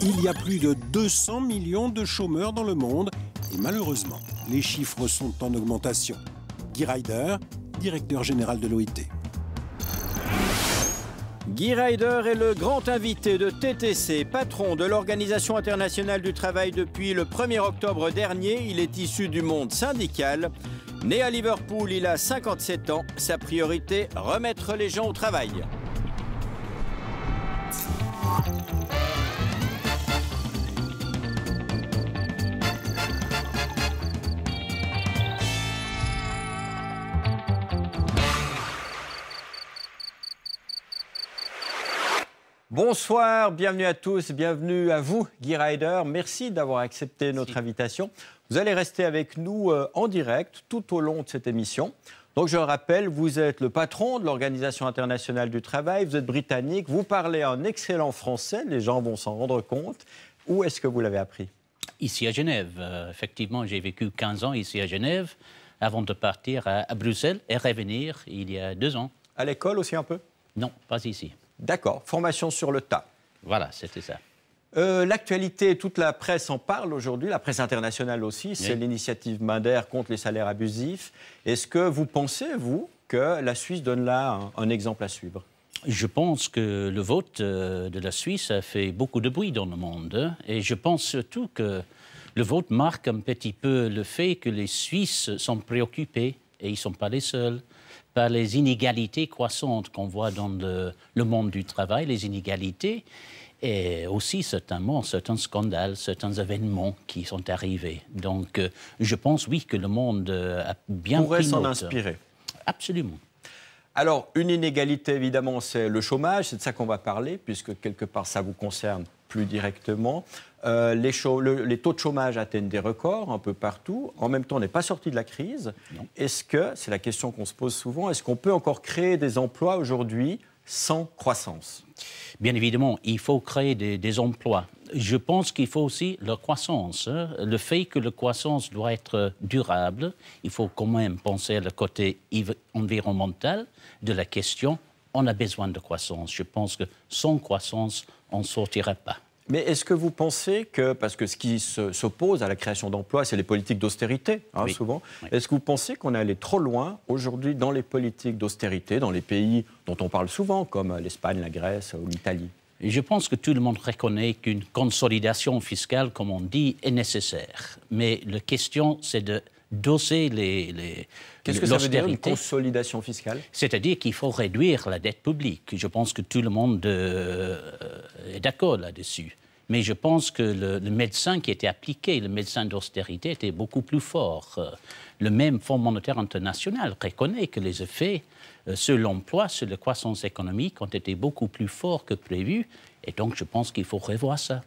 Il y a plus de 200 millions de chômeurs dans le monde et malheureusement, les chiffres sont en augmentation. Guy Ryder, directeur général de l'OIT. Guy Ryder est le grand invité de TTC, patron de l'Organisation internationale du travail depuis le 1er octobre dernier. Il est issu du monde syndical. Né à Liverpool, il a 57 ans. Sa priorité, remettre les gens au travail. Bonsoir, bienvenue à tous, bienvenue à vous, Guy Ryder. Merci d'avoir accepté notre invitation. Vous allez rester avec nous en direct tout au long de cette émission. Donc je le rappelle, vous êtes le patron de l'Organisation internationale du travail, vous êtes britannique, vous parlez un excellent français, les gens vont s'en rendre compte. Où est-ce que vous l'avez appris? Ici à Genève. Effectivement, j'ai vécu 15 ans ici à Genève avant de partir à Bruxelles et revenir il y a 2 ans. À l'école aussi un peu? Non, pas ici. D'accord, formation sur le tas. Voilà, c'était ça. L'actualité, toute la presse en parle aujourd'hui, la presse internationale aussi, c'est l'initiative Mader contre les salaires abusifs. Est-ce que vous pensez, vous, que la Suisse donne là un exemple à suivre? Je pense que le vote de la Suisse a fait beaucoup de bruit dans le monde. Et je pense surtout que le vote marque un petit peu le fait que les Suisses sont préoccupés, et ils ne sont pas les seuls, par les inégalités croissantes qu'on voit dans le monde du travail, les inégalités, et aussi certains scandales, certains événements qui sont arrivés. Donc, je pense, oui, que le monde a bien pourrait pris s'en note. Inspirer. Absolument. Alors, une inégalité, évidemment, c'est le chômage. C'est de ça qu'on va parler, puisque quelque part, ça vous concerne plus directement. Les taux de chômage atteignent des records un peu partout. En même temps, on n'est pas sorti de la crise. Est-ce que, c'est la question qu'on se pose souvent, est-ce qu'on peut encore créer des emplois aujourd'hui sans croissance? Bien évidemment, il faut créer des emplois. Je pense qu'il faut aussi la croissance. Le fait que la croissance doit être durable, il faut quand même penser à le côté environnemental de la question. On a besoin de croissance. Je pense que sans croissance, on ne sortira pas. Mais est-ce que vous pensez que, parce que ce qui s'oppose à la création d'emplois, c'est les politiques d'austérité, oui. souvent, Oui. est-ce que vous pensez qu'on est allé trop loin aujourd'hui dans les politiques d'austérité, dans les pays dont on parle souvent, comme l'Espagne, la Grèce ou l'Italie? Je pense que tout le monde reconnaît qu'une consolidation fiscale, comme on dit, est nécessaire. Mais la question, c'est de doser Qu'est-ce que ça veut dire, une l'austérité. consolidation fiscale? C'est-à-dire qu'il faut réduire la dette publique. Je pense que tout le monde est d'accord là-dessus. Mais je pense que le médecin qui était appliqué, le médecin d'austérité, était beaucoup plus fort. Le même Fonds monétaire international reconnaît que les effets sur l'emploi, sur la croissance économique ont été beaucoup plus forts que prévu. Et donc, je pense qu'il faut revoir ça.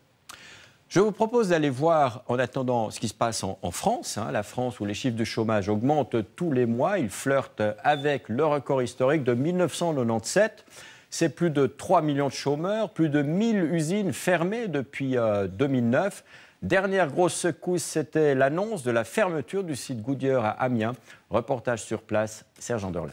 Je vous propose d'aller voir, en attendant, ce qui se passe en France, la France où les chiffres de chômage augmentent tous les mois. Ils flirtent avec le record historique de 1997. C'est plus de 3 millions de chômeurs, plus de 1000 usines fermées depuis 2009. Dernière grosse secousse, c'était l'annonce de la fermeture du site Goodyear à Amiens. Reportage sur place, Serge Anderlin.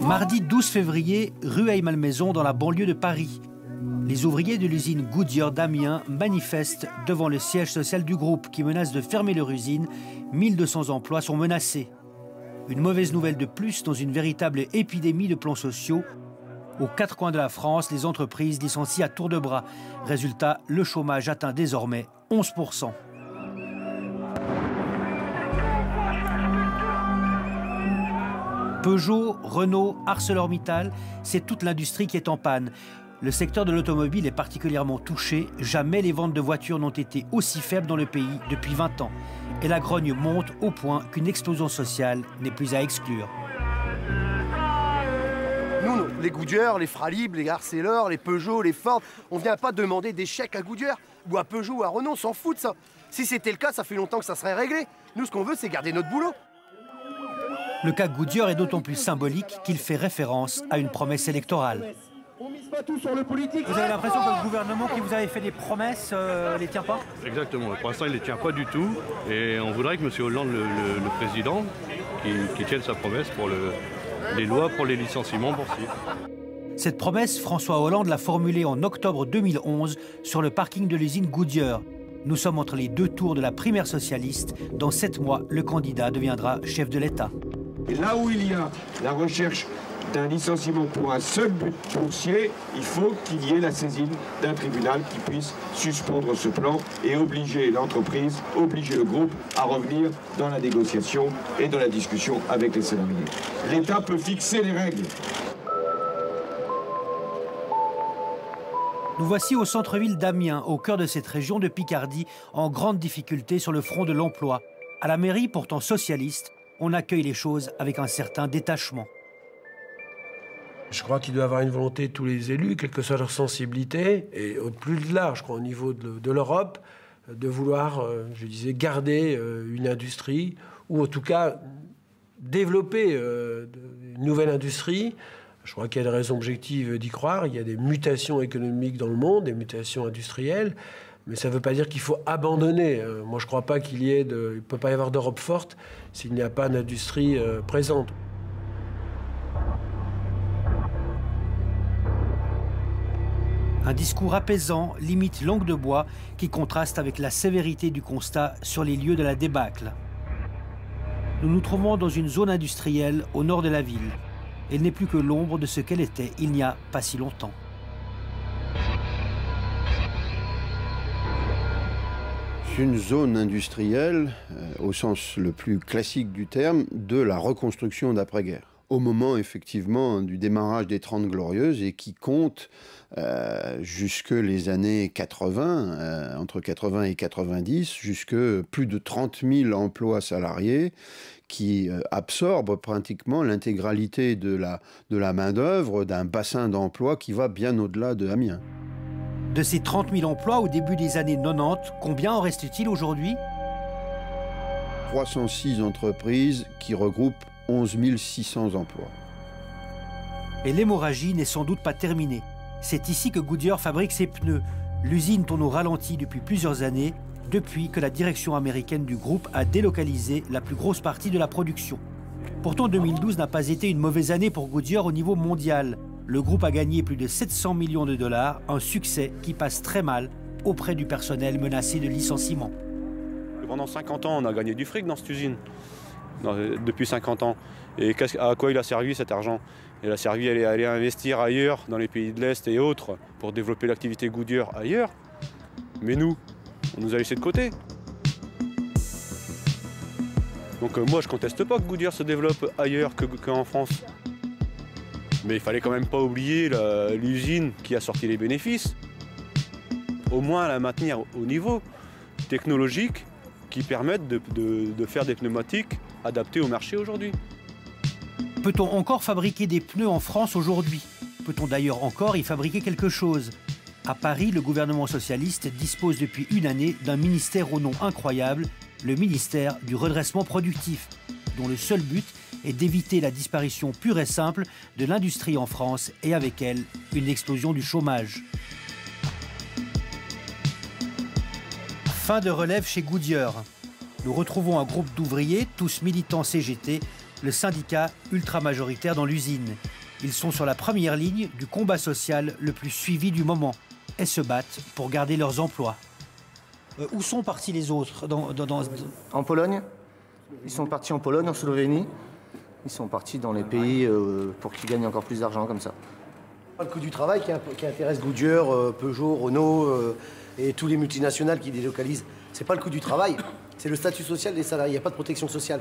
Mardi 12 février, rue Aille-Malmaison dans la banlieue de Paris. Les ouvriers de l'usine Goodyear d'Amiens manifestent devant le siège social du groupe qui menace de fermer leur usine. 1200 emplois sont menacés. Une mauvaise nouvelle de plus dans une véritable épidémie de plans sociaux. Aux 4 coins de la France, les entreprises licencient à tour de bras. Résultat, le chômage atteint désormais 11%. Peugeot, Renault, ArcelorMittal, c'est toute l'industrie qui est en panne. Le secteur de l'automobile est particulièrement touché. Jamais les ventes de voitures n'ont été aussi faibles dans le pays depuis 20 ans. Et la grogne monte au point qu'une explosion sociale n'est plus à exclure. Nous, les Goodyear, les Fralib, les Arcelor, les Peugeot, les Ford, on vient pas demander des chèques à Goodyear ou à Peugeot ou à Renault, on s'en fout de ça. Si c'était le cas, ça fait longtemps que ça serait réglé. Nous, ce qu'on veut, c'est garder notre boulot. Le cas Goodyear est d'autant plus symbolique qu'il fait référence à une promesse électorale. On mise pas tout sur le politique. Vous avez l'impression que le gouvernement qui vous avait fait des promesses les tient pas? Exactement. Pour l'instant, il ne les tient pas du tout. Et on voudrait que M. Hollande, le président, qui tienne sa promesse pour les lois pour les licenciements boursiers. Cette promesse, François Hollande l'a formulée en octobre 2011 sur le parking de l'usine Goodyear. Nous sommes entre les deux tours de la primaire socialiste. Dans 7 mois, le candidat deviendra chef de l'État. Et là où il y a la recherche d'un licenciement pour un seul but boursier, il faut qu'il y ait la saisine d'un tribunal qui puisse suspendre ce plan et obliger l'entreprise, obliger le groupe à revenir dans la négociation et dans la discussion avec les salariés. L'État peut fixer les règles. Nous voici au centre-ville d'Amiens, au cœur de cette région de Picardie, en grande difficulté sur le front de l'emploi. À la mairie, pourtant socialiste, on accueille les choses avec un certain détachement. Je crois qu'il doit y avoir une volonté de tous les élus, quelle que soit leur sensibilité, et au plus large, je crois, au niveau de l'Europe, de vouloir, je disais, garder une industrie, ou en tout cas développer une nouvelle industrie. Je crois qu'il y a des raisons objectives d'y croire. Il y a des mutations économiques dans le monde, des mutations industrielles, mais ça ne veut pas dire qu'il faut abandonner. Moi, je ne crois pas qu'il y ait il ne peut pas y avoir d'Europe forte s'il n'y a pas d'industrie présente. Un discours apaisant, limite langue de bois, qui contraste avec la sévérité du constat sur les lieux de la débâcle. Nous nous trouvons dans une zone industrielle au nord de la ville. Elle n'est plus que l'ombre de ce qu'elle était il n'y a pas si longtemps. C'est une zone industrielle, au sens le plus classique du terme, de la reconstruction d'après-guerre. Au moment, effectivement, du démarrage des 30 Glorieuses et qui compte jusque les années 80, entre 80 et 90, jusque plus de 30 000 emplois salariés qui absorbent pratiquement l'intégralité de la main-d'œuvre d'un bassin d'emploi qui va bien au-delà de Amiens. De ces 30 000 emplois au début des années 90, combien en reste-t-il aujourd'hui? 306 entreprises qui regroupent 11 600 emplois. Et l'hémorragie n'est sans doute pas terminée. C'est ici que Goodyear fabrique ses pneus. L'usine tourne au ralenti depuis plusieurs années, depuis que la direction américaine du groupe a délocalisé la plus grosse partie de la production. Pourtant, 2012 n'a pas été une mauvaise année pour Goodyear au niveau mondial. Le groupe a gagné plus de 700 millions de dollars, un succès qui passe très mal auprès du personnel menacé de licenciement. Pendant 50 ans, on a gagné du fric dans cette usine, depuis 50 ans. Et à quoi il a servi cet argent? Il a servi à aller investir ailleurs, dans les pays de l'Est et autres, pour développer l'activité Goodyear ailleurs. Mais nous, on nous a laissés de côté. Donc moi, je ne conteste pas que Goodyear se développe ailleurs qu'en France. Mais il fallait quand même pas oublier l'usine qui a sorti les bénéfices. Au moins la maintenir au niveau technologique qui permettent de faire des pneumatiques adaptés au marché aujourd'hui. Peut-on encore fabriquer des pneus en France aujourd'hui? Peut-on d'ailleurs encore y fabriquer quelque chose? À Paris, le gouvernement socialiste dispose depuis une année d'un ministère au nom incroyable, le ministère du redressement productif, dont le seul but est d'éviter la disparition pure et simple de l'industrie en France et avec elle, une explosion du chômage. Fin de relève chez Goodyear. Nous retrouvons un groupe d'ouvriers, tous militants CGT, le syndicat ultra-majoritaire dans l'usine. Ils sont sur la première ligne du combat social le plus suivi du moment et se battent pour garder leurs emplois. Où sont partis les autres En Pologne. Ils sont partis en Pologne, en Slovénie. Ils sont partis dans les pays pour qu'ils gagnent encore plus d'argent comme ça. Le coût du travail qui intéresse Goodyear, Peugeot, Renault et tous les multinationales qui délocalisent. C'est pas le coût du travail, c'est le statut social des salariés. Il n'y a pas de protection sociale.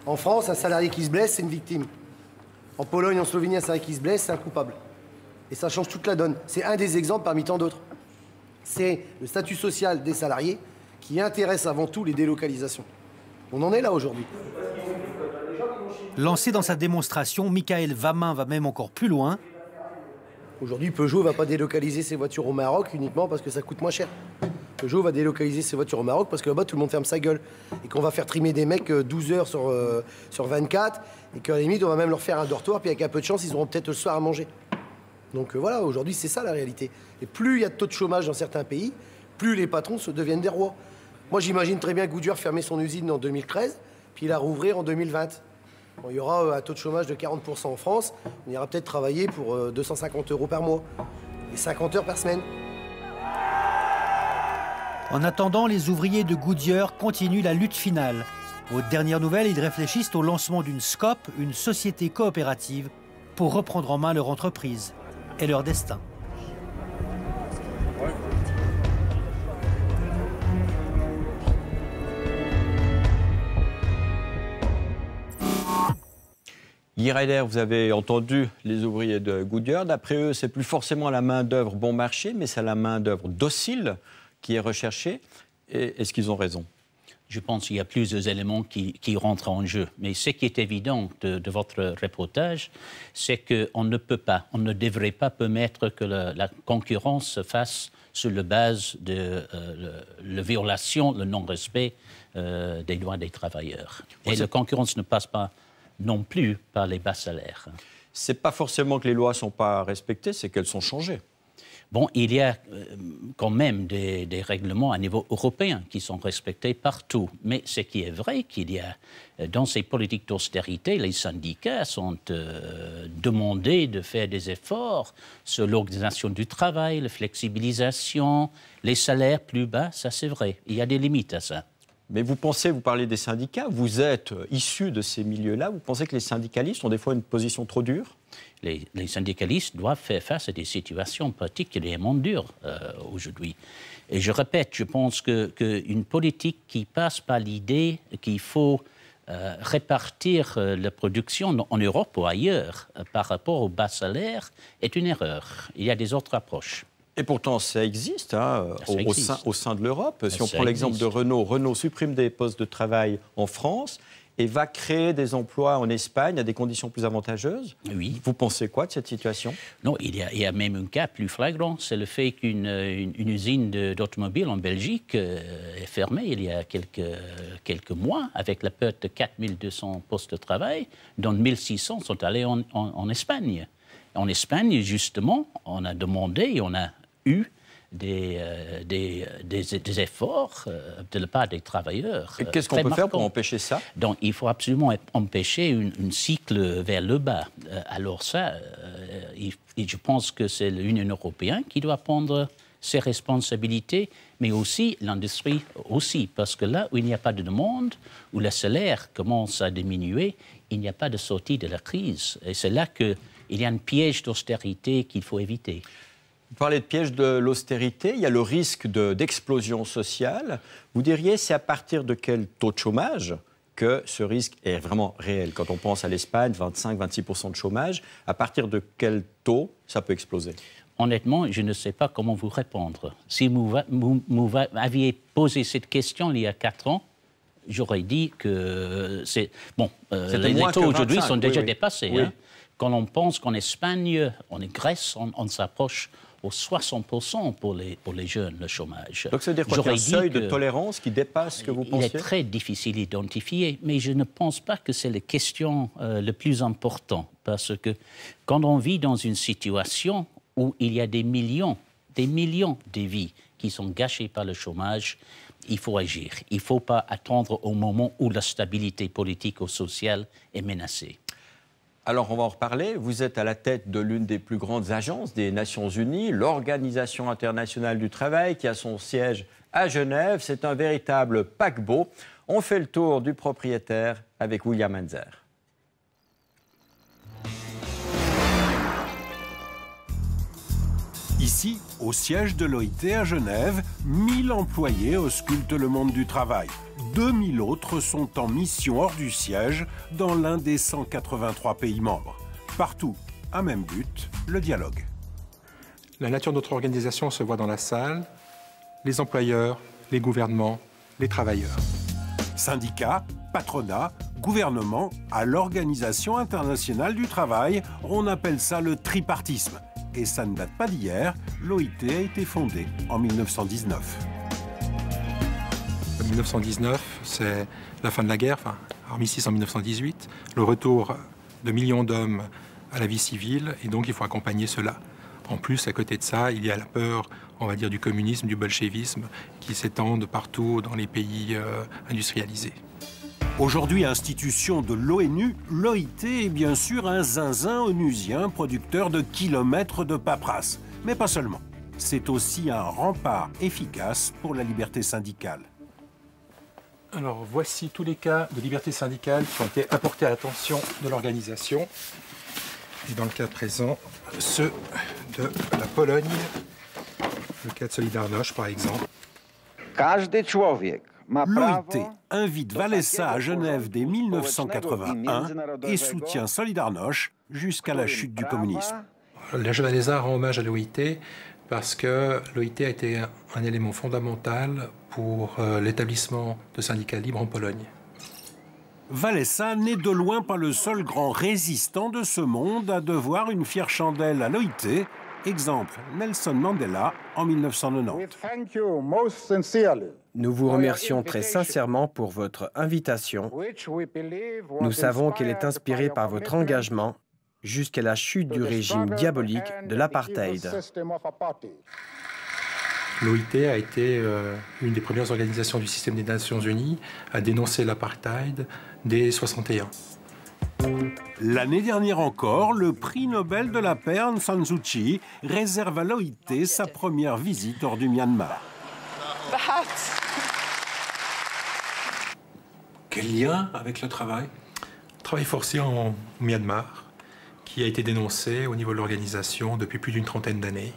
En France, un salarié qui se blesse, c'est une victime. En Pologne, en Slovénie, un salarié qui se blesse, c'est un coupable. Et ça change toute la donne. C'est un des exemples parmi tant d'autres. C'est le statut social des salariés qui intéresse avant tout les délocalisations. On en est là aujourd'hui. Lancé dans sa démonstration, Michael Vamin va même encore plus loin. Aujourd'hui, Peugeot ne va pas délocaliser ses voitures au Maroc uniquement parce que ça coûte moins cher. Peugeot va délocaliser ses voitures au Maroc parce que là-bas, tout le monde ferme sa gueule. Et qu'on va faire trimer des mecs 12 heures sur 24 et qu'à la limite, on va même leur faire un dortoir, puis avec un peu de chance, ils auront peut-être le soir à manger. Donc voilà, aujourd'hui, c'est ça la réalité. Et plus il y a de taux de chômage dans certains pays, plus les patrons se deviennent des rois. Moi, j'imagine très bien Goodyear fermer son usine en 2013, puis la rouvrir en 2020. Quand il y aura un taux de chômage de 40% en France, on ira peut-être travailler pour 250 € par mois et 50 heures par semaine. En attendant, les ouvriers de Goodyear continuent la lutte finale. Aux dernières nouvelles, ils réfléchissent au lancement d'une SCOP, une société coopérative, pour reprendre en main leur entreprise et leur destin. Guy Ryder, vous avez entendu les ouvriers de Goodyear. D'après eux, c'est plus forcément la main-d'œuvre bon marché, mais c'est la main-d'œuvre docile qui est recherchée. Est-ce qu'ils ont raison? Je pense qu'il y a plusieurs éléments qui rentrent en jeu. Mais ce qui est évident de votre reportage, c'est qu'on ne peut pas, on ne devrait pas permettre que la concurrence se fasse sur la base de la violation, le non-respect des droits des travailleurs. Et la concurrence ne passe pas non plus par les bas salaires. Ce n'est pas forcément que les lois ne sont pas respectées, c'est qu'elles sont changées. Bon, il y a quand même des règlements à niveau européen qui sont respectés partout. Mais ce qui est vrai, qu'il y a, dans ces politiques d'austérité, les syndicats sont demandés de faire des efforts sur l'organisation du travail, la flexibilisation, les salaires plus bas, ça c'est vrai. Il y a des limites à ça. Mais vous parlez des syndicats, vous êtes issus de ces milieux-là, vous pensez que les syndicalistes ont des fois une position trop dure? Les syndicalistes doivent faire face à des situations particulièrement dures aujourd'hui. Et je répète, je pense qu'une politique qui passe par l'idée qu'il faut répartir la production en Europe ou ailleurs par rapport aux bas salaires est une erreur. Il y a des autres approches. Et pourtant, ça existe, hein, au sein de l'Europe. Si on prend l'exemple de Renault, Renault supprime des postes de travail en France et va créer des emplois en Espagne à des conditions plus avantageuses. Oui. Vous pensez quoi de cette situation? Non, il y a même un cas plus flagrant. C'est le fait qu'une usine d'automobile en Belgique est fermée il y a quelques mois avec la perte de 4200 postes de travail, dont 1600 sont allés en Espagne. En Espagne, justement, on a demandé et on a eu des efforts de la part des travailleurs. Et qu'est-ce qu'on peut faire pour empêcher ça? Donc, il faut absolument empêcher un cycle vers le bas. Alors ça, je pense que c'est l'Union européenne qui doit prendre ses responsabilités, mais aussi l'industrie aussi, parce que là où il n'y a pas de demande, où le salaire commence à diminuer, il n'y a pas de sortie de la crise. Et c'est là qu'il y a un piège d'austérité qu'il faut éviter. Vous parlez de piège de l'austérité, il y a le risque d'explosion sociale. Vous diriez, c'est à partir de quel taux de chômage que ce risque est vraiment réel? Quand on pense à l'Espagne, 25-26% de chômage, à partir de quel taux ça peut exploser? Honnêtement, je ne sais pas comment vous répondre. Si vous aviez posé cette question il y a 4 ans, j'aurais dit que c'est... Bon, les taux aujourd'hui sont déjà dépassés. Oui. Hein. Quand on pense qu'en Espagne, en Grèce, on s'approche aux 60% pour les jeunes, le chômage. Donc ça veut dire quoi, qu'il y a un seuil de tolérance qui dépasse ce que vous pensiez? Il est très difficile d'identifier, mais je ne pense pas que c'est la question le plus important. Parce que quand on vit dans une situation où il y a des millions de vies qui sont gâchées par le chômage, il faut agir. Il ne faut pas attendre au moment où la stabilité politique ou sociale est menacée. Alors, on va en reparler. Vous êtes à la tête de l'une des plus grandes agences des Nations Unies, l'Organisation internationale du travail, qui a son siège à Genève. C'est un véritable paquebot. On fait le tour du propriétaire avec William Hanzer. Ici, au siège de l'OIT à Genève, 1000 employés auscultent le monde du travail. 2000 autres sont en mission hors du siège dans l'un des 183 pays membres. Partout, un même but, le dialogue. La nature de notre organisation se voit dans la salle, les employeurs, les gouvernements, les travailleurs. Syndicats, patronat, gouvernement, à l'Organisation internationale du travail, on appelle ça le tripartisme. Et ça ne date pas d'hier, l'OIT a été fondée en 1919. 1919, c'est la fin de la guerre, enfin, armistice en 1918, le retour de millions d'hommes à la vie civile, et donc il faut accompagner cela. En plus, à côté de ça, il y a la peur, on va dire, du communisme, du bolchevisme, qui s'étendent partout dans les pays industrialisés. Aujourd'hui institution de l'ONU, l'OIT est bien sûr un zinzin onusien producteur de kilomètres de paperasse. Mais pas seulement. C'est aussi un rempart efficace pour la liberté syndicale. Alors voici tous les cas de liberté syndicale qui ont été apportés à l'attention de l'organisation. Et dans le cas présent, ceux de la Pologne, le cas de Solidarność par exemple. L'OIT invite Wałęsa à Genève dès 1981 et soutient Solidarność jusqu'à la chute du communisme. Le jeu Wałęsa rend hommage à l'OIT parce que l'OIT a été un élément fondamental pour l'établissement de syndicats libres en Pologne. Wałęsa n'est de loin pas le seul grand résistant de ce monde à devoir une fière chandelle à l'OIT. Exemple, Nelson Mandela en 1990. Nous vous remercions très sincèrement pour votre invitation. Nous savons qu'elle est inspirée par votre engagement jusqu'à la chute du régime diabolique de l'apartheid. L'OIT a été une des premières organisations du système des Nations Unies à dénoncer l'apartheid dès 1961. L'année dernière encore, le prix Nobel de la paix Aung San Suu Kyi réserve à l'OIT sa première visite hors du Myanmar. Quel lien avec le travail? Travail forcé en Myanmar, qui a été dénoncé au niveau de l'organisation depuis plus d'une trentaine d'années.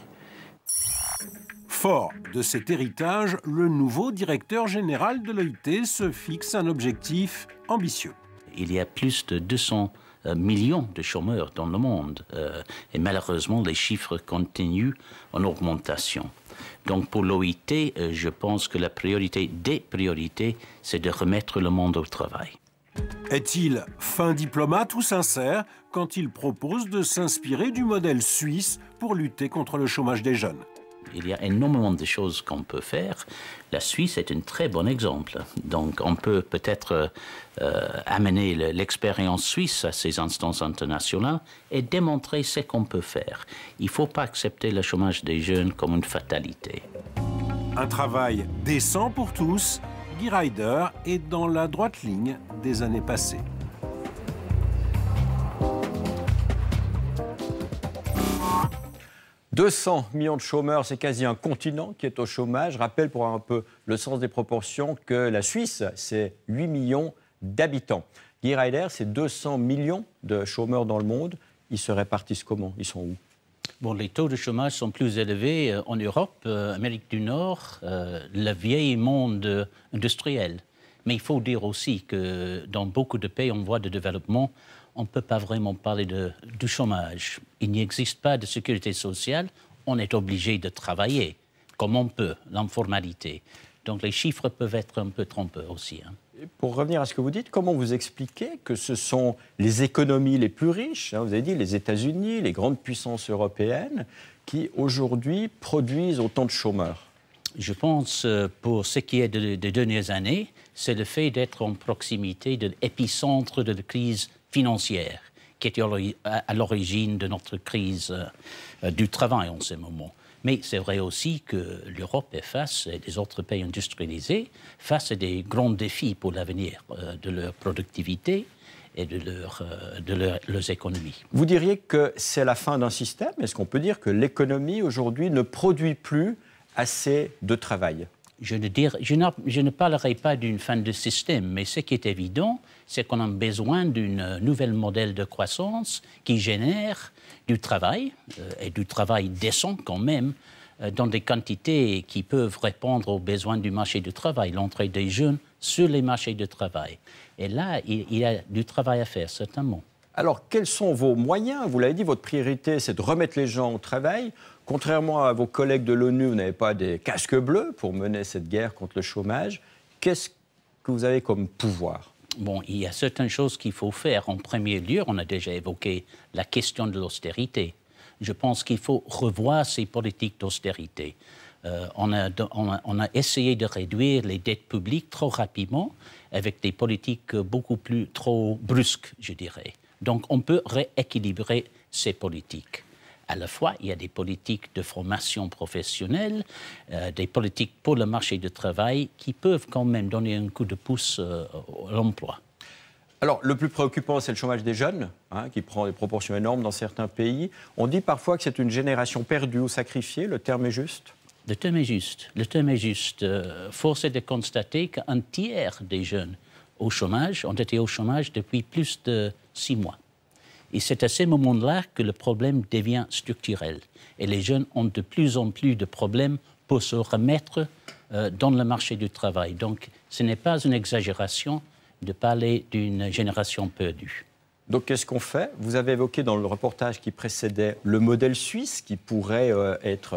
Fort de cet héritage, le nouveau directeur général de l'OIT se fixe un objectif ambitieux. Il y a plus de 200 millions de chômeurs dans le monde et malheureusement les chiffres continuent en augmentation. Donc pour l'OIT, je pense que la priorité des priorités, c'est de remettre le monde au travail. Est-il fin diplomate ou sincère quand il propose de s'inspirer du modèle suisse pour lutter contre le chômage des jeunes? Il y a énormément de choses qu'on peut faire. La Suisse est un très bon exemple. Donc on peut peut-être amener l'expérience suisse à ces instances internationales et démontrer ce qu'on peut faire. Il ne faut pas accepter le chômage des jeunes comme une fatalité. Un travail décent pour tous, Guy Ryder est dans la droite ligne des années passées. « 200 millions de chômeurs, c'est quasi un continent qui est au chômage. Je rappelle, pour avoir un peu le sens des proportions, que la Suisse, c'est 8 millions d'habitants. Guy Ryder, c'est 200 millions de chômeurs dans le monde. Ils se répartissent comment? Ils sont où? Bon, les taux de chômage sont plus élevés en Europe, Amérique du Nord, le vieil monde industriel. Mais il faut dire aussi que dans beaucoup de pays en voie de développement, on ne peut pas vraiment parler du chômage. Il n'existe pas de sécurité sociale, on est obligé de travailler, comme on peut, l'informalité. Donc les chiffres peuvent être un peu trompeurs aussi. Et pour revenir à ce que vous dites, comment vous expliquez que ce sont les économies les plus riches, vous avez dit les États-Unis, les grandes puissances européennes, qui aujourd'hui produisent autant de chômeurs? Je pense, pour ce qui est des dernières années, c'est le fait d'être en proximité de l'épicentre de la crise financière, qui était à l'origine de notre crise du travail en ce moment. Mais c'est vrai aussi que l'Europe est face, et des autres pays industrialisés, face à des grands défis pour l'avenir de leur productivité et de leurs économies. Vous diriez que c'est la fin d'un système? Est-ce qu'on peut dire que l'économie aujourd'hui ne produit plus assez de travail? Je ne parlerai pas d'une fin de système, mais ce qui est évident, c'est qu'on a besoin d'un nouvel modèle de croissance qui génère du travail, et du travail décent quand même, dans des quantités qui peuvent répondre aux besoins du marché du travail, l'entrée des jeunes sur les marchés du travail. Et là, il y a du travail à faire, certainement. Alors, quels sont vos moyens? Vous l'avez dit, votre priorité, c'est de remettre les gens au travail. Contrairement à vos collègues de l'ONU, vous n'avez pas des casques bleus pour mener cette guerre contre le chômage. Qu'est-ce que vous avez comme pouvoir? Bon, il y a certaines choses qu'il faut faire. En premier lieu, on a déjà évoqué la question de l'austérité. Je pense qu'il faut revoir ces politiques d'austérité. On a essayé de réduire les dettes publiques trop rapidement avec des politiques beaucoup plus trop brusques, je dirais. Donc, on peut rééquilibrer ces politiques. À la fois, il y a des politiques de formation professionnelle, des politiques pour le marché du travail qui peuvent quand même donner un coup de pouce à l'emploi. Alors, le plus préoccupant, c'est le chômage des jeunes, qui prend des proportions énormes dans certains pays. On dit parfois que c'est une génération perdue ou sacrifiée. Le terme est juste? Le terme est juste. Le terme est juste. Force est de constater qu'un tiers des jeunes au chômage ont été au chômage depuis plus de 6 mois. Et c'est à ces moments-là que le problème devient structurel. Et les jeunes ont de plus en plus de problèmes pour se remettre dans le marché du travail. Donc, ce n'est pas une exagération de parler d'une génération perdue. Donc, qu'est-ce qu'on fait? Vous avez évoqué dans le reportage qui précédait le modèle suisse qui pourrait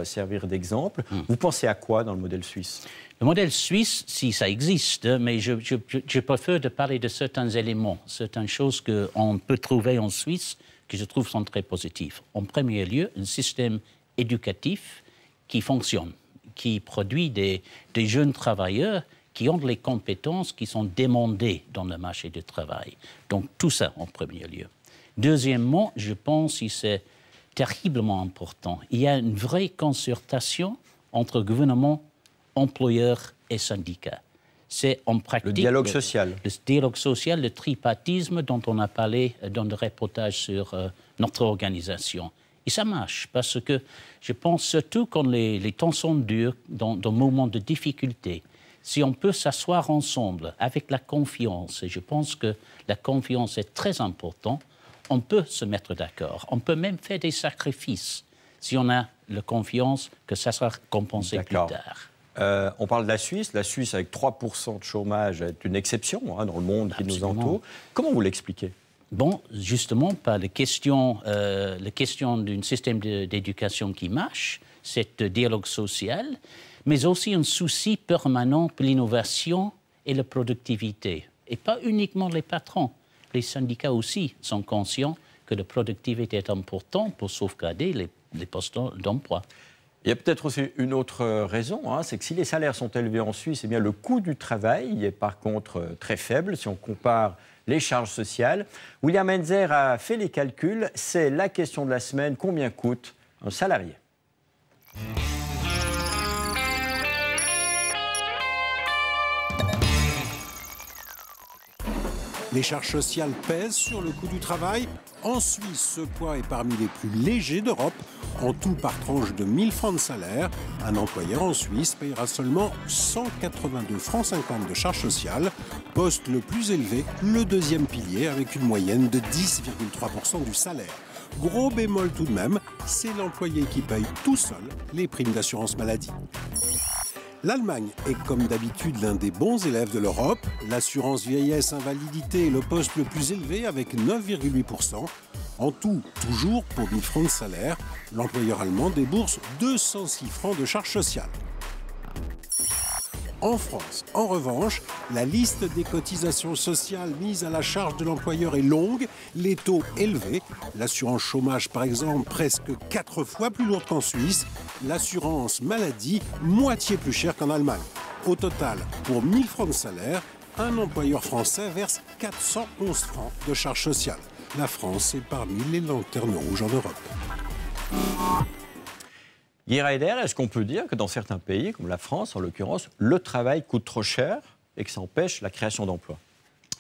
servir d'exemple. Vous pensez à quoi dans le modèle suisse? Le modèle suisse, si ça existe, mais je préfère de parler de certains éléments, certaines choses qu'on peut trouver en Suisse que je trouve sont très positives. En premier lieu, un système éducatif qui fonctionne, qui produit des jeunes travailleurs qui ont les compétences qui sont demandées dans le marché du travail. Donc tout ça en premier lieu. Deuxièmement, je pense que c'est terriblement important. Il y a une vraie concertation entre gouvernement, employeurs et syndicats. C'est en pratique... Le dialogue social. Le dialogue social, le tripartisme dont on a parlé dans le reportage sur notre organisation. Et ça marche, parce que je pense surtout quand les temps sont durs, dans des moments de difficulté, si on peut s'asseoir ensemble avec la confiance, et je pense que la confiance est très importante, on peut se mettre d'accord. On peut même faire des sacrifices si on a la confiance que ça sera compensé plus tard. On parle de la Suisse. La Suisse, avec 3% de chômage, est une exception dans le monde qui nous entoure. Comment vous l'expliquez? Bon, justement, par la question d'un système d'éducation qui marche, c'est le dialogue social, mais aussi un souci permanent pour l'innovation et la productivité. Et pas uniquement les patrons. Les syndicats aussi sont conscients que la productivité est importante pour sauvegarder les postes d'emploi. Il y a peut-être aussi une autre raison, c'est que si les salaires sont élevés en Suisse, eh bien le coût du travail est par contre très faible si on compare les charges sociales. William Enzer a fait les calculs, c'est la question de la semaine, combien coûte un salarié? Les charges sociales pèsent sur le coût du travail. En Suisse, ce poids est parmi les plus légers d'Europe. En tout, par tranche de 1000 francs de salaire, un employeur en Suisse payera seulement 182 francs 50 de charges sociales, poste le plus élevé, le deuxième pilier, avec une moyenne de 10,3% du salaire. Gros bémol tout de même, c'est l'employé qui paye tout seul les primes d'assurance maladie. L'Allemagne est comme d'habitude l'un des bons élèves de l'Europe. L'assurance vieillesse invalidité est le poste le plus élevé avec 9,8%. En tout, toujours pour 1000 francs de salaire, l'employeur allemand débourse 206 francs de charges sociales. En France, en revanche, la liste des cotisations sociales mises à la charge de l'employeur est longue, les taux élevés. L'assurance chômage, par exemple, presque 4 fois plus lourde qu'en Suisse. L'assurance maladie, moitié plus chère qu'en Allemagne. Au total, pour 1000 francs de salaire, un employeur français verse 411 francs de charges sociales. La France est parmi les lanternes rouges en Europe. Guy Raeder, est-ce qu'on peut dire que dans certains pays, comme la France en l'occurrence, le travail coûte trop cher et que ça empêche la création d'emplois?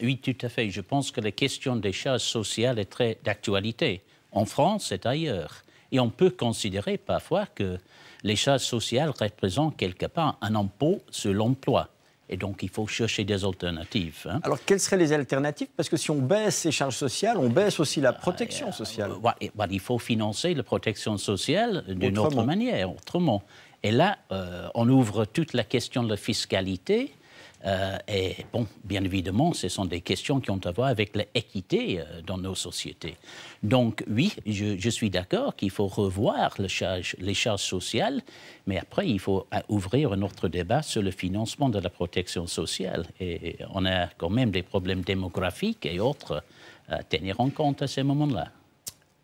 Oui, tout à fait. Je pense que la question des charges sociales est très d'actualité. En France et ailleurs. Et on peut considérer parfois que les charges sociales représentent quelque part un impôt sur l'emploi. Et donc, il faut chercher des alternatives. Alors, quelles seraient les alternatives? Parce que si on baisse ces charges sociales, on baisse aussi la protection sociale. Il faut financer la protection sociale d'une autre manière, autrement. Et là, on ouvre toute la question de la fiscalité. Et bon, bien évidemment, ce sont des questions qui ont à voir avec l'équité dans nos sociétés. Donc oui, je suis d'accord qu'il faut revoir les charges sociales, mais après, il faut ouvrir un autre débat sur le financement de la protection sociale. Et on a quand même des problèmes démographiques et autres à tenir en compte à ces moments-là.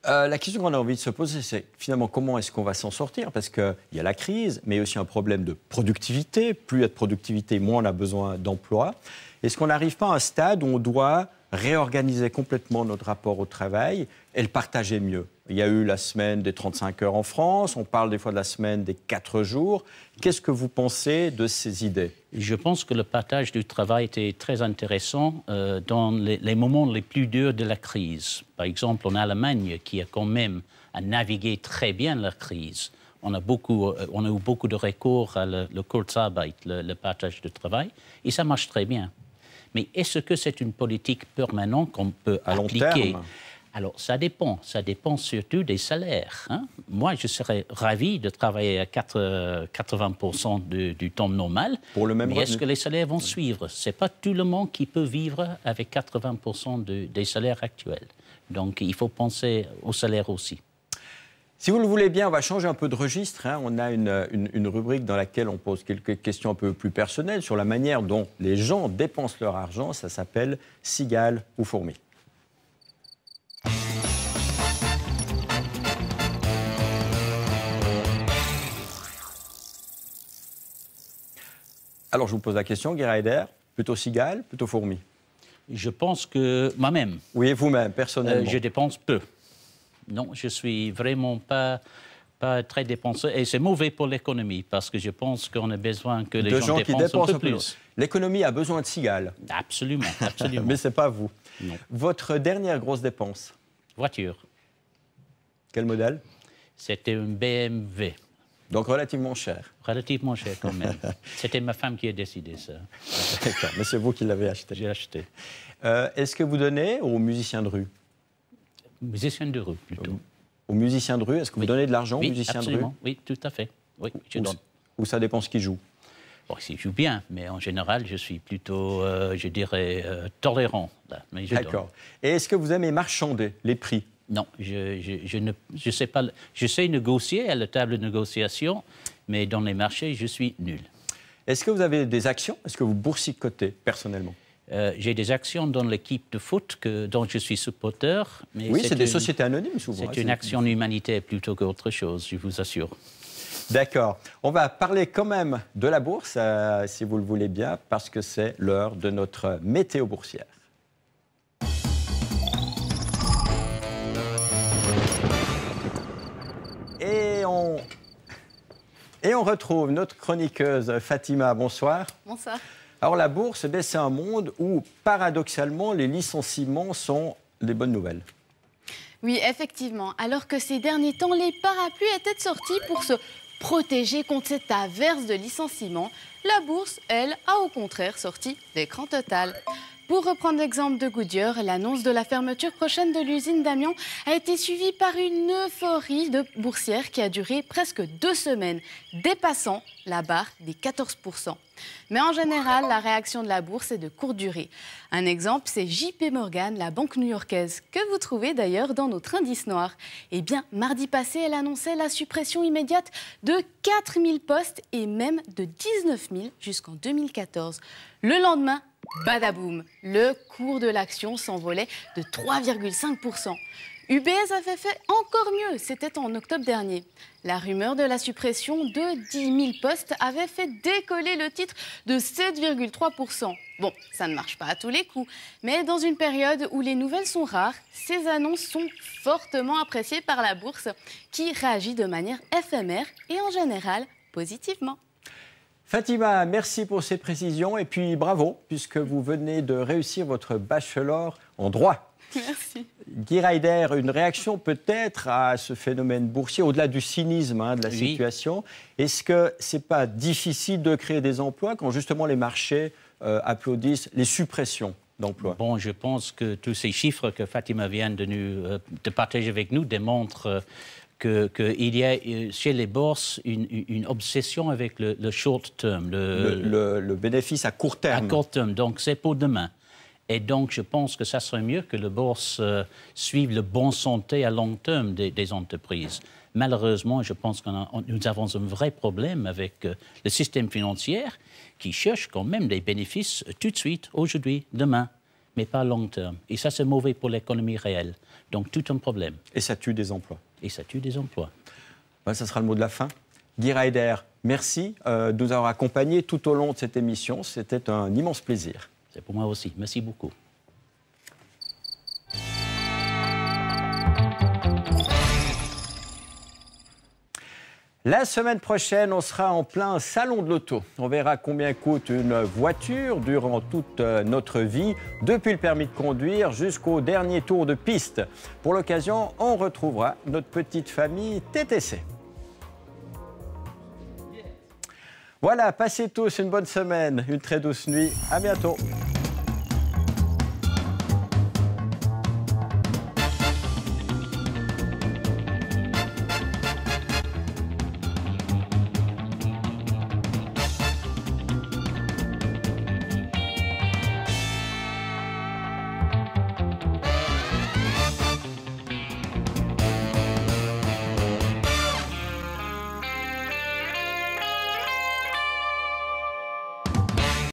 La question qu'on a envie de se poser, c'est finalement comment est-ce qu'on va s'en sortir? Parce qu'il y a la crise, mais aussi un problème de productivité. Plus il y a de productivité, moins on a besoin d'emplois. Est-ce qu'on n'arrive pas à un stade où on doit réorganisait complètement notre rapport au travail et le partageait mieux. Il y a eu la semaine des 35 heures en France, on parle des fois de la semaine des 4 jours. Qu'est-ce que vous pensez de ces idées? Je pense que le partage du travail était très intéressant dans les moments les plus durs de la crise. Par exemple, en Allemagne, qui a quand même navigué très bien la crise, on a eu beaucoup de recours à le Kurzarbeit, le partage de travail, et ça marche très bien. Mais est-ce que c'est une politique permanente qu'on peut appliquer? Alors, ça dépend surtout des salaires. Hein? Moi, je serais ravi de travailler à 80% du temps normal. Pour le même mais revenu. est-ce que les salaires vont suivre? Ce n'est pas tout le monde qui peut vivre avec 80% des salaires actuels. Donc, il faut penser au salaire aussi. Si vous le voulez bien, on va changer un peu de registre. Hein. On a une rubrique dans laquelle on pose quelques questions un peu plus personnelles sur la manière dont les gens dépensent leur argent. Ça s'appelle cigale ou fourmi. Alors, je vous pose la question, Guy Ryder, plutôt cigale, plutôt fourmi? Je pense que moi-même. Oui, vous-même, personnellement. Je dépense peu. Non, je suis vraiment pas très dépenseur. Et c'est mauvais pour l'économie, parce que je pense qu'on a besoin que les gens dépensent un peu plus. L'économie a besoin de cigales. Absolument, absolument. Mais ce n'est pas vous. Non. Votre dernière grosse dépense? Voiture. Quel modèle? C'était une BMW. Donc relativement cher. Relativement cher quand même. C'était ma femme qui a décidé ça. D'accord, mais c'est vous qui l'avez acheté. J'ai acheté. Est-ce que vous donnez aux musiciens de rue? Musiciens de rue, plutôt. Aux musiciens de rue, est-ce que vous donnez de l'argent aux oui, musiciens absolument. de rue? Oui, tout à fait. Oui, je donne. Ou ça dépend ce qu'ils jouent? Bon, s'ils jouent bien, mais en général, je suis plutôt, je dirais, tolérant. Là, mais je D'accord. Et est-ce que vous aimez marchander les prix? Non, je sais pas. Je sais négocier à la table de négociation, mais dans les marchés, je suis nul. Est-ce que vous avez des actions? Est-ce que vous boursicotez personnellement? J'ai des actions dans l'équipe de foot dont je suis supporter. Mais oui, c'est des sociétés anonymes souvent. C'est une action humanitaire plutôt qu'autre chose, je vous assure. D'accord. On va parler quand même de la bourse, si vous le voulez bien, parce que c'est l'heure de notre météo boursière. Et on retrouve notre chroniqueuse Fatima. Bonsoir. Bonsoir. Alors la bourse, c'est un monde où, paradoxalement, les licenciements sont des bonnes nouvelles. Oui, effectivement. Alors que ces derniers temps, les parapluies étaient sortis pour se protéger contre cette averse de licenciements, la bourse, elle, a au contraire sorti d'écran total. Pour reprendre l'exemple de Goodyear, l'annonce de la fermeture prochaine de l'usine d'Amiens a été suivie par une euphorie boursière qui a duré presque 2 semaines, dépassant la barre des 14%. Mais en général, la réaction de la bourse est de courte durée. Un exemple, c'est JP Morgan, la banque new-yorkaise, que vous trouvez d'ailleurs dans notre indice noir. Eh bien, mardi passé, elle annonçait la suppression immédiate de 4000 postes et même de 19 000 jusqu'en 2014. Le lendemain, badaboum, le cours de l'action s'envolait de 3,5%. UBS avait fait encore mieux, c'était en octobre dernier. La rumeur de la suppression de 10 000 postes avait fait décoller le titre de 7,3%. Bon, ça ne marche pas à tous les coups, mais dans une période où les nouvelles sont rares, ces annonces sont fortement appréciées par la bourse, qui réagit de manière éphémère et en général positivement. Fatima, merci pour ces précisions et puis bravo, puisque vous venez de réussir votre bachelor en droit. Merci. Guy Ryder, une réaction peut-être à ce phénomène boursier, au-delà du cynisme de la situation. Est-ce que ce n'est pas difficile de créer des emplois quand justement les marchés applaudissent les suppressions d'emplois? Bon, je pense que tous ces chiffres que Fatima vient de partager avec nous démontrent qu'il y a chez les bourses une obsession avec le short term. Le bénéfice à court terme. À court terme, donc c'est pour demain. Et donc, je pense que ça serait mieux que la bourse suive le bon santé à long terme des entreprises. Malheureusement, je pense que nous avons un vrai problème avec le système financier qui cherche quand même des bénéfices tout de suite, aujourd'hui, demain, mais pas à long terme. Et ça, c'est mauvais pour l'économie réelle. Donc, tout un problème. Et ça tue des emplois. Et ça tue des emplois. Ben, ça sera le mot de la fin. Guy Ryder, merci de nous avoir accompagnés tout au long de cette émission. C'était un immense plaisir. C'est pour moi aussi. Merci beaucoup. La semaine prochaine, on sera en plein salon de l'auto. On verra combien coûte une voiture durant toute notre vie, depuis le permis de conduire jusqu'au dernier tour de piste. Pour l'occasion, on retrouvera notre petite famille TTC. Voilà, passez tous une bonne semaine, une très douce nuit. À bientôt.